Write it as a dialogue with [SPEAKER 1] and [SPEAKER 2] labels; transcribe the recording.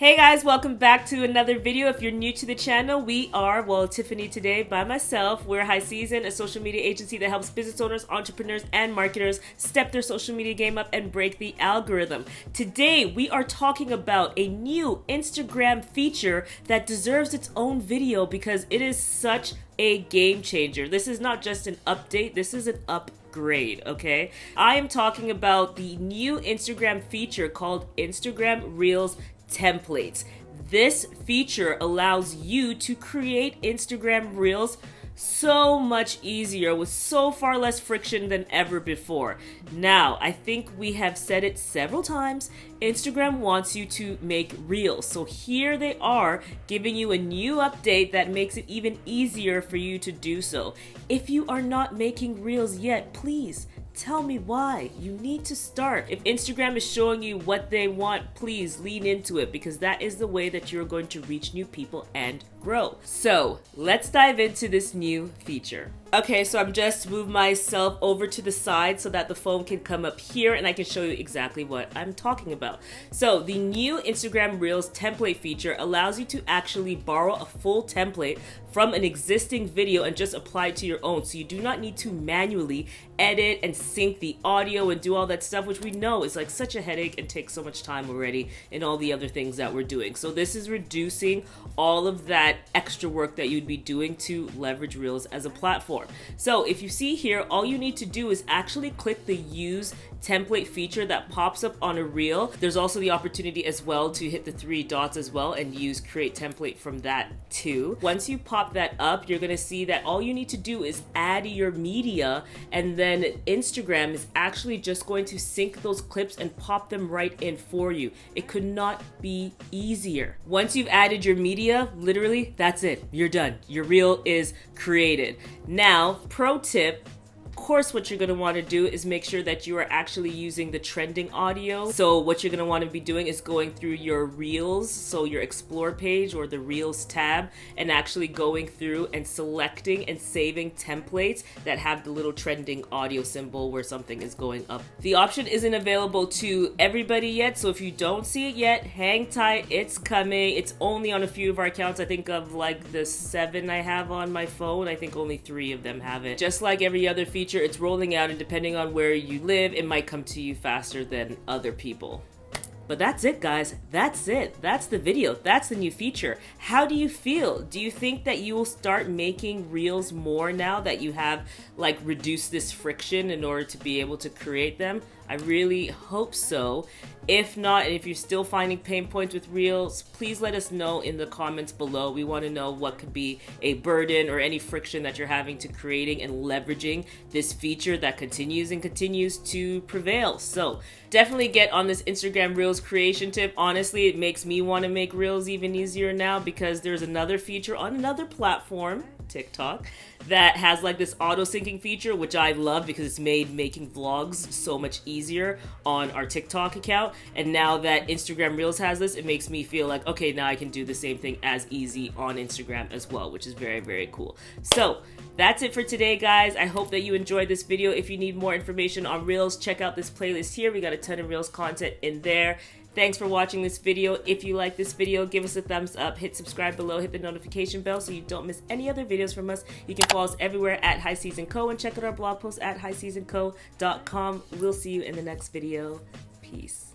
[SPEAKER 1] Hey guys, welcome back to another video. If you're new to the channel, we are, well, Tiffany today by myself. We're High Season, a social media agency that helps business owners, entrepreneurs, and marketers step their social media game up and break the algorithm. Today, we are talking about a new Instagram feature that deserves its own video because it is such a game changer. This is not just an update, this is an upgrade, okay? I am talking about the new Instagram feature called Instagram Reels templates. This feature allows you to create Instagram Reels so much easier with so far less friction than ever before. Now, I think we have said it several times, Instagram wants you to make Reels. So here they are giving you a new update that makes it even easier for you to do so. If you are not making Reels yet, please tell me why. You need to start. If Instagram is showing you what they want, please lean into it because that is the way that you're going to reach new people and grow. So let's dive into this new feature. Okay, so I'm just moved myself over to the side so that the phone can come up here and I can show you exactly what I'm talking about. So the new Instagram Reels template feature allows you to actually borrow a full template from an existing video and just apply it to your own. So you do not need to manually edit and sync the audio and do all that stuff, which we know is like such a headache and takes so much time already in all the other things that we're doing. So this is reducing all of that extra work that you'd be doing to leverage Reels as a platform. So if you see here, all you need to do is actually click the use template feature that pops up on a reel. There's also the opportunity as well to hit the three dots as well and use create template from that too. Once you pop that up, you're gonna see that all you need to do is add your media, and then Instagram is actually just going to sync those clips and pop them right in for you. It could not be easier. Once you've added your media, literally, that's it. You're done. Your reel is created. Now, pro tip, of course, what you're going to want to do is make sure that you are actually using the trending audio. So what you're going to want to be doing is going through your Reels, so your Explore page or the Reels tab, and actually going through and selecting and saving templates that have the little trending audio symbol where something is going up. The option isn't available to everybody yet, so if you don't see it yet, hang tight, it's coming. It's only on a few of our accounts. I think of like the 7 I have on my phone, I think only 3 of them have it. Just like every other feature, it's rolling out, and depending on where you live, it might come to you faster than other people. But that's it, guys. That's it. That's the video. That's the new feature. How do you feel? Do you think that you will start making Reels more now that you have like reduced this friction in order to be able to create them? I really hope so. If not, and if you're still finding pain points with Reels, please let us know in the comments below. We want to know what could be a burden or any friction that you're having to creating and leveraging this feature that continues and continues to prevail. So definitely get on this Instagram Reels creation tip. Honestly, it makes me want to make Reels even easier now because there's another feature on another platform, TikTok, that has like this auto syncing feature, which I love because it's made making vlogs so much easier on our TikTok account. And now that Instagram Reels has this, it makes me feel like, okay, now I can do the same thing as easy on Instagram as well, which is very, very cool. So that's it for today, guys. I hope that you enjoyed this video. If you need more information on Reels, check out this playlist here. We got a ton of Reels content in there. Thanks for watching this video. If you like this video, give us a thumbs up, hit subscribe below, hit the notification bell so you don't miss any other videos from us. You can follow us everywhere at High Season Co. and check out our blog post at highseasonco.com. We'll see you in the next video. Peace.